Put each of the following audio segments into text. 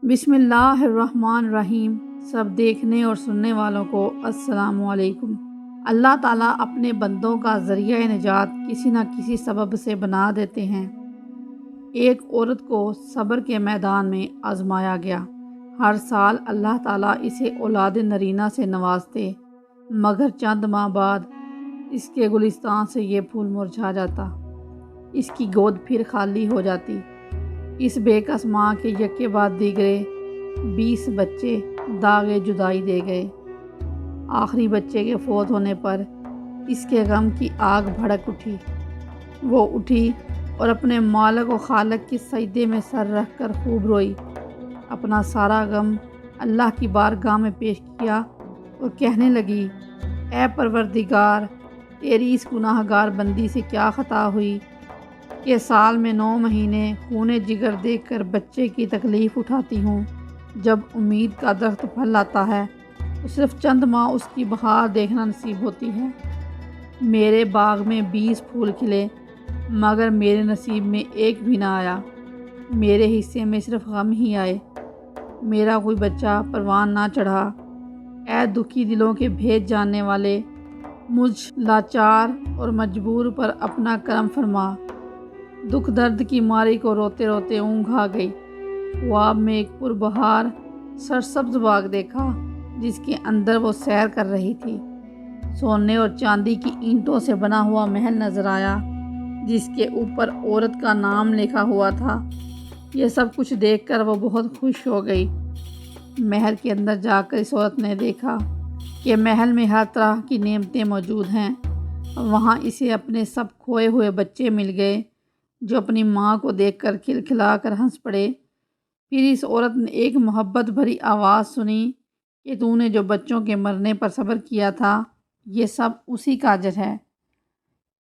بسم اللہ الرحمن الرحیم۔ سب دیکھنے اور سننے والوں کو السلام علیکم۔ اللہ تعالیٰ اپنے بندوں کا ذریعہ نجات کسی نہ کسی سبب سے بنا دیتے ہیں۔ ایک عورت کو صبر کے میدان میں آزمایا گیا۔ ہر سال اللہ تعالیٰ اسے اولاد نرینہ سے نوازتے، مگر چند ماہ بعد اس کے گلستان سے یہ پھول مرجھا جاتا، اس کی گود پھر خالی ہو جاتی۔ اس بے کس ماں کے یکے بعد دیگرے 20 بچے داغے جدائی دے گئے۔ آخری بچے کے فوت ہونے پر اس کے غم کی آگ بھڑک اٹھی۔ وہ اٹھی اور اپنے مالک و خالق کے سجدے میں سر رکھ کر خوب روئی، اپنا سارا غم اللہ کی بارگاہ میں پیش کیا اور کہنے لگی، اے پروردگار، تیری اس گناہ گار بندی سے کیا خطا ہوئی کہ سال میں 9 مہینے خون جگر دیکھ کر بچے کی تکلیف اٹھاتی ہوں۔ جب امید کا درخت پھل لاتا ہے تو صرف چند ماہ اس کی بہار دیکھنا نصیب ہوتی ہے۔ میرے باغ میں 20 پھول کھلے، مگر میرے نصیب میں ایک بھی نہ آیا۔ میرے حصے میں صرف غم ہی آئے، میرا کوئی بچہ پروان نہ چڑھا۔ اے دکھی دلوں کے بھید جاننے والے، مجھ لاچار اور مجبور پر اپنا کرم فرما۔ دکھ درد کی ماری کو روتے روتے اونگ آ گئی۔ خواب میں ایک پربہار سرسبز باغ دیکھا جس کے اندر وہ سیر کر رہی تھی۔ سونے اور چاندی کی اینٹوں سے بنا ہوا محل نظر آیا جس کے اوپر عورت کا نام لکھا ہوا تھا۔ یہ سب کچھ دیکھ کر وہ بہت خوش ہو گئی۔ محل کے اندر جا کر اس عورت نے دیکھا کہ محل میں ہر طرح کی نعمتیں موجود ہیں۔ وہاں اسے اپنے سب کھوئے ہوئے بچے مل گئے جو اپنی ماں کو دیکھ کر کھلکھلا کر ہنس پڑے۔ پھر اس عورت نے ایک محبت بھری آواز سنی کہ تو نے جو بچوں کے مرنے پر صبر کیا تھا، یہ سب اسی کا اجر ہے۔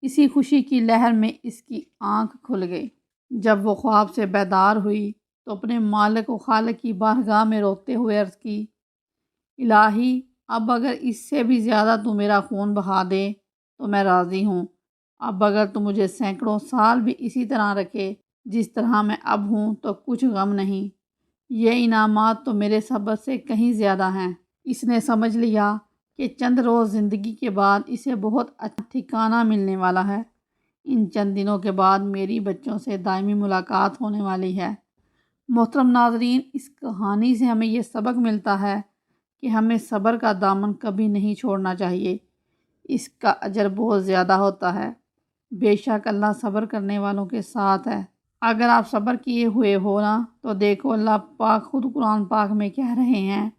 اسی خوشی کی لہر میں اس کی آنکھ کھل گئی۔ جب وہ خواب سے بیدار ہوئی تو اپنے مالک و خالق کی بارگاہ میں روتے ہوئے عرض کی، الہی، اب اگر اس سے بھی زیادہ تو میرا خون بہا دے تو میں راضی ہوں۔ اب اگر تو مجھے سینکڑوں سال بھی اسی طرح رکھے جس طرح میں اب ہوں تو کچھ غم نہیں۔ یہ انعامات تو میرے صبر سے کہیں زیادہ ہیں۔ اس نے سمجھ لیا کہ چند روز زندگی کے بعد اسے بہت اچھا ٹھکانہ ملنے والا ہے۔ ان چند دنوں کے بعد میری بچوں سے دائمی ملاقات ہونے والی ہے۔ محترم ناظرین، اس کہانی سے ہمیں یہ سبق ملتا ہے کہ ہمیں صبر کا دامن کبھی نہیں چھوڑنا چاہیے۔ اس کا اجر بہت زیادہ ہوتا ہے۔ بے شک اللہ صبر کرنے والوں کے ساتھ ہے۔ اگر آپ صبر کیے ہوئے ہو نا تو دیکھو اللہ پاک خود قرآن پاک میں کہہ رہے ہیں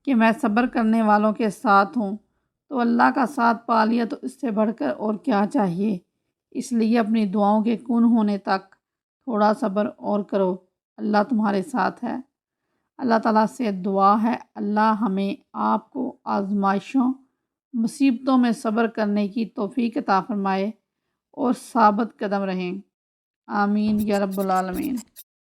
کہ میں صبر کرنے والوں کے ساتھ ہوں۔ تو اللہ کا ساتھ پا لیا تو اس سے بڑھ کر اور کیا چاہیے۔ اس لیے اپنی دعاؤں کے کن ہونے تک تھوڑا صبر اور کرو، اللہ تمہارے ساتھ ہے۔ اللہ تعالیٰ سے دعا ہے اللہ ہمیں آپ کو آزمائشوں مصیبتوں میں صبر کرنے کی توفیق عطا فرمائے اور ثابت قدم رہیں۔ آمین یا رب العالمین۔